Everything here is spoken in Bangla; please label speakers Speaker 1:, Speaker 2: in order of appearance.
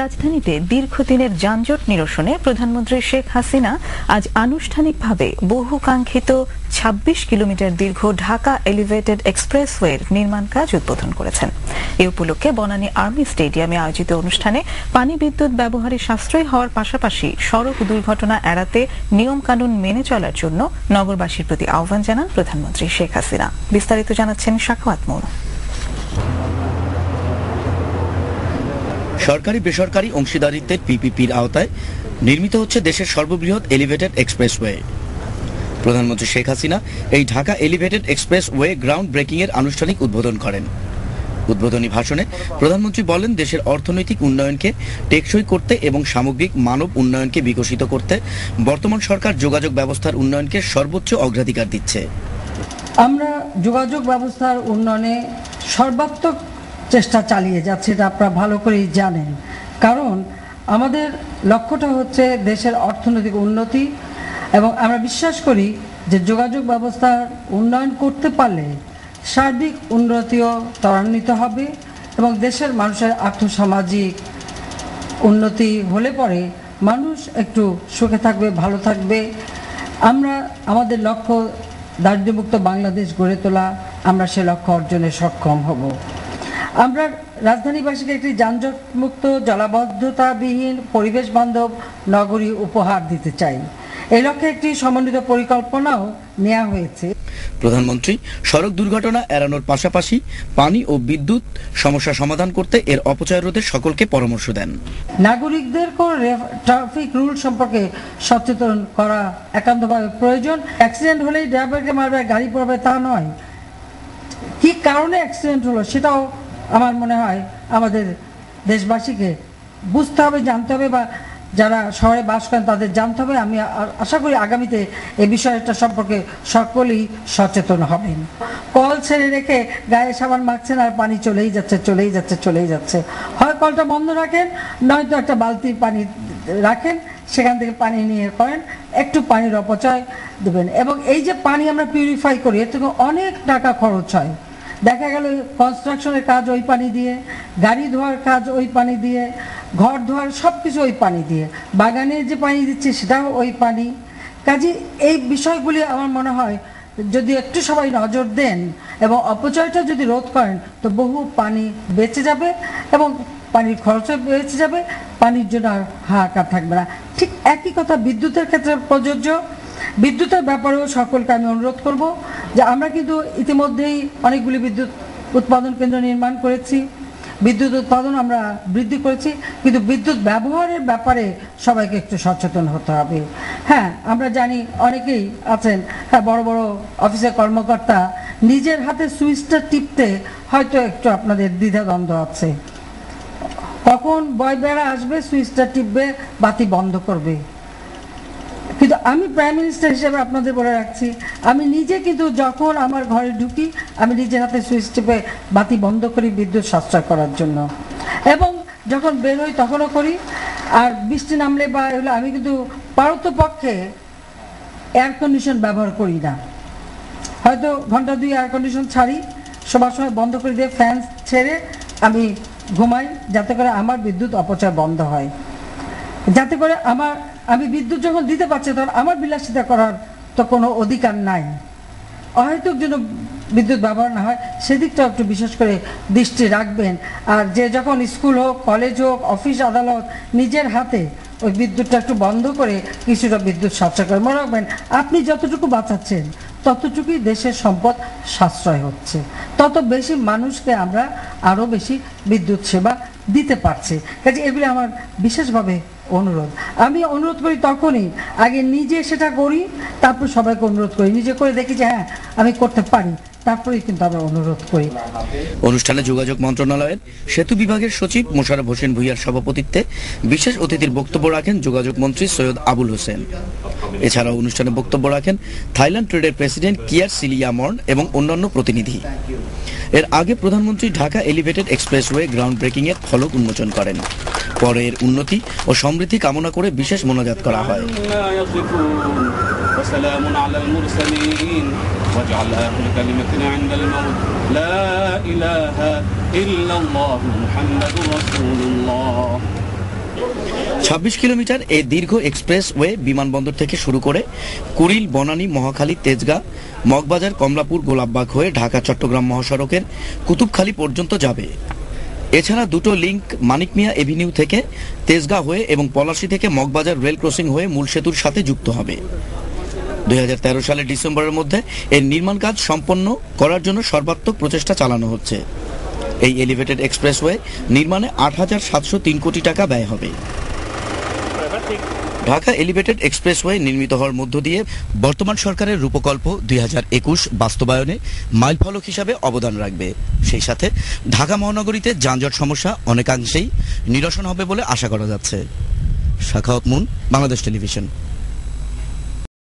Speaker 1: রাজধানীতে দীর্ঘদিনের যানজট নিরসনে প্রধানমন্ত্রী শেখ হাসিনা আজ আনুষ্ঠানিকভাবে বহুকাঙ্ক্ষিত ২৬ কিলোমিটার দীর্ঘ ঢাকা এলিভেটেড এক্সপ্রেসওয়ের নির্মাণ কাজ উদ্বোধন করেছেন। এ উপলক্ষে বনানী আর্মি স্টেডিয়ামে আয়োজিত অনুষ্ঠানে পানি বিদ্যুৎ ব্যবহারে সাশ্রয়ী হওয়ার পাশাপাশি সড়ক দুর্ঘটনা এড়াতে নিয়মকানুন মেনে চলার জন্য নগরবাসীর প্রতি আহ্বান জানান প্রধানমন্ত্রী শেখ হাসিনা। বিস্তারিত জানাচ্ছেন সাখাওয়াত মৌন।
Speaker 2: সরকারি বেসরকারি অংশীদারিত্বের পিপিপির আওতায় নির্মিত হচ্ছে দেশের সর্ববৃহৎ এলিভেটেড এক্সপ্রেসওয়ে। প্রধানমন্ত্রী শেখ হাসিনা এই Dhaka elevated expressway ground breaking এর আনুষ্ঠানিক উদ্বোধন করেন। উদ্বোধনী ভাষণে প্রধানমন্ত্রী বলেন, দেশের অর্থনৈতিক উন্নয়নকে টেকসই করতে এবং সামগ্রিক মানব উন্নয়নকে বিকশিত করতে বর্তমান সরকার যোগাযোগ ব্যবস্থার উন্নয়নকে সর্বোচ্চ অগ্রাধিকার দিচ্ছে।
Speaker 3: আমরা যোগাযোগ ব্যবস্থার উন্নয়নে সর্বাত্মক চেষ্টা চালিয়ে যাচ্ছে, এটা আপনারা ভালো করেই জানেন। কারণ আমাদের লক্ষ্যটা হচ্ছে দেশের অর্থনৈতিক উন্নতি, এবং আমরা বিশ্বাস করি যে যোগাযোগ ব্যবস্থার উন্নয়ন করতে পারলে সার্বিক উন্নতিও ত্বরান্বিত হবে এবং দেশের মানুষের আর্থসামাজিক উন্নতি হলে পরে মানুষ একটু সুখে থাকবে, ভালো থাকবে। আমরা আমাদের লক্ষ্য দারিদ্র্যমুক্ত বাংলাদেশ গড়ে তোলা, আমরা সে লক্ষ্য অর্জনে সক্ষম হব। আমরা রাজধানীবাসীকে একটি যানজটমুক্ত, জলাবদ্ধতাবিহীন, পরিবেশ বান্ধব নগরী উপহার দিতে চাই। এই লক্ষ্যে একটি সমন্বিত পরিকল্পনাও নেওয়া হয়েছে।
Speaker 2: প্রধানমন্ত্রী সড়ক দুর্ঘটনা এড়ানোর পাশাপাশি পানি ও বিদ্যুৎ সমস্যা সমাধান করতে এর অপচয় রোধে সকলকে পরামর্শ দেন।
Speaker 3: নাগরিকদের ট্রাফিক রুল সম্পর্কে সচেতন করা একান্তভাবে প্রয়োজন। অ্যাক্সিডেন্ট হলেই ড্রাইভারকে মারবে, গাড়ি পড়বে তা নয়, কি কারণে অ্যাক্সিডেন্ট হলো সেটাও আমার মনে হয় আমাদের দেশবাসীকে বুঝতে হবে, জানতে হবে, বা যারা শহরে বাস করেন তাদের জানতে হবে। আমি আশা করি আগামীতে এই বিষয়টা সম্পর্কে সকলেই সচেতন হবেন। কল ছেড়ে রেখে গায়ে সাবান মাখছেন আর পানি চলেই যাচ্ছে। হয় কলটা বন্ধ রাখেন, নয়তো একটা বালতি পানি রাখেন, সেখান থেকে পানি নিয়ে করেন, একটু পানির অপচয় দেবেন। এবং এই যে পানি আমরা পিউরিফাই করি, এর থেকে অনেক টাকা খরচ হয়। দেখা গেল কনস্ট্রাকশনের কাজ ওই পানি দিয়ে, গাড়ি ধোয়ার কাজ ওই পানি দিয়ে, ঘর ধোয়ার সব কিছু ওই পানি দিয়ে, বাগানে যে পানি দিচ্ছে সেটাও ওই পানি। কাজে এই বিষয়গুলি আমার মনে হয় যদি একটু সবাই নজর দেন এবং অপচয়টা যদি রোধ করেন, তো বহু পানি বেঁচে যাবে এবং পানির খরচও বেঁচে যাবে, পানির জন্য আর হাহাকার থাকবে না। ঠিক একই কথা বিদ্যুতের ক্ষেত্রে প্রযোজ্য। বিদ্যুতের ব্যাপারেও সকলকে আমি অনুরোধ করব যে আমরা কিন্তু ইতিমধ্যেই অনেকগুলি বিদ্যুৎ উৎপাদন কেন্দ্র নির্মাণ করেছি, বিদ্যুৎ উৎপাদন আমরা বৃদ্ধি করেছি, কিন্তু বিদ্যুৎ ব্যবহারের ব্যাপারে সবাইকে একটু সচেতন হতে হবে। হ্যাঁ, আমরা জানি অনেকেই আছেন, হ্যাঁ, বড় বড় অফিসের কর্মকর্তা, নিজের হাতে সুইচটা টিপতে হয়তো একটু আপনাদের দ্বিধাদ্বন্দ্ব আছে। কখন বয় বেড়া আসবে, সুইচটা টিপবে, বাতি বন্ধ করবে। কিন্তু আমি প্রাইম মিনিস্টার হিসেবে আপনাদের বলে রাখছি, আমি নিজে কিন্তু যখন আমার ঘরে ঢুকি আমি নিজের হাতে সুইচ টিপে বাতি বন্ধ করি বিদ্যুৎ সাশ্রয় করার জন্য, এবং যখন বের হই তখনও করি। আর বৃষ্টি নামলে বা এগুলো আমি কিন্তু পারতপক্ষে এয়ার কন্ডিশন ব্যবহার করি না। হয়তো ঘন্টা 2 এয়ার কন্ডিশন ছাড়ি, সবার সময় বন্ধ করে দিয়ে ফ্যান ছেড়ে আমি ঘুমাই, যাতে করে আমার বিদ্যুৎ অপচয় বন্ধ হয়, যাতে করে আমি বিদ্যুৎ যখন দিতে পারছি তখন আমার বিলাসিতা করার তো কোনো অধিকার নাই। অহেতুক যেন বিদ্যুৎ ব্যবহার না হয় সেদিকটা একটু বিশেষ করে দৃষ্টি রাখবেন। আর যে যখন স্কুল হোক, কলেজ হোক, অফিস আদালত, নিজের হাতে ওই বিদ্যুৎটা একটু বন্ধ করে কিছুটা বিদ্যুৎ সাশ্রয় করে, মনে রাখবেন আপনি যতটুকু বাঁচাচ্ছেন ততটুকুই দেশের সম্পদ সাশ্রয় হচ্ছে, তত বেশি মানুষকে আমরা আরও বেশি বিদ্যুৎ সেবা দিতে পারছি। কাজে এগুলি আমার বিশেষভাবে অনুরোধ। আমি অনুরোধ করি তখনই, আগে নিজে সেটা করি, তারপর সবাইকে অনুরোধ করি, নিজে করে দেখি যে হ্যাঁ আমি করতে পারি, তারপরেই কিন্তু আমরা অনুরোধ করি।
Speaker 2: অনুষ্ঠানে যোগাযোগ মন্ত্রণালয়ের সেতু বিভাগের সচিব মোশাররফ হোসেন ভূঁইয়ার সভাপতিত্বে বিশেষ অতিথির বক্তব্য রাখেন যোগাযোগ মন্ত্রী সৈয়দ আবুল হোসেন। এছাড়াও অনুষ্ঠানে বক্তব্য রাখেন থাইল্যান্ড ট্রেডের প্রেসিডেন্ট কিয়ার সিলিয়ামর্ন এবং অন্যান্য প্রতিনিধি। এর আগে প্রধানমন্ত্রী Dhaka elevated expressway ground breaking এর ফলক উন্মোচন করেন। পরে এর উন্নতি ও সমৃদ্ধি কামনা করে বিশেষ মোনাজাত করা হয়। واجعل آخر كلمتنا عند الموت لا إله إلا الله محمد رسول الله 26 কিলোমিটার এই দীর্ঘ এক্সপ্রেসওয়ে বিমানবন্দর থেকে শুরু করে কুড়িল, বনানী, মহাখালী, তেজগাঁ, মগবাজার, কমলাপুর, গোলাপবাগ হয়ে ঢাকা চট্টগ্রাম মহাসড়কের কুতুবখালী পর্যন্ত যাবে। এছাড়া দুটো লিংক মানিক মিয়া এভিনিউ থেকে তেজগাঁ হয়ে এবং পলাশী থেকে মগবাজার রেল ক্রসিং হয়ে মূল সেতুর সাথে যুক্ত হবে। 2013 সালের ডিসেম্বরের মধ্যে এর নির্মাণ কাজ সম্পন্ন করার জন্য সর্বাত্মক প্রচেষ্টা চালানো হচ্ছে। এই এলিভেটেড এক্সপ্রেসওয়ে নির্মাণে 8,703 কোটি টাকা ব্যয় হবে। ঢাকা এলিভেটেড এক্সপ্রেসওয়ে নির্মিত হওয়ার মধ্য দিয়ে বর্তমান সরকারের রূপকল্প 2021 বাস্তবায়নে মাইলফলক হিসাবে অবদান রাখবে। সেই সাথে ঢাকা মহানগরীতে যানজট সমস্যা অনেকাংশেই নিরসন হবে বলে আশা করা যাচ্ছে। Shakhawat moon, Bangladesh television.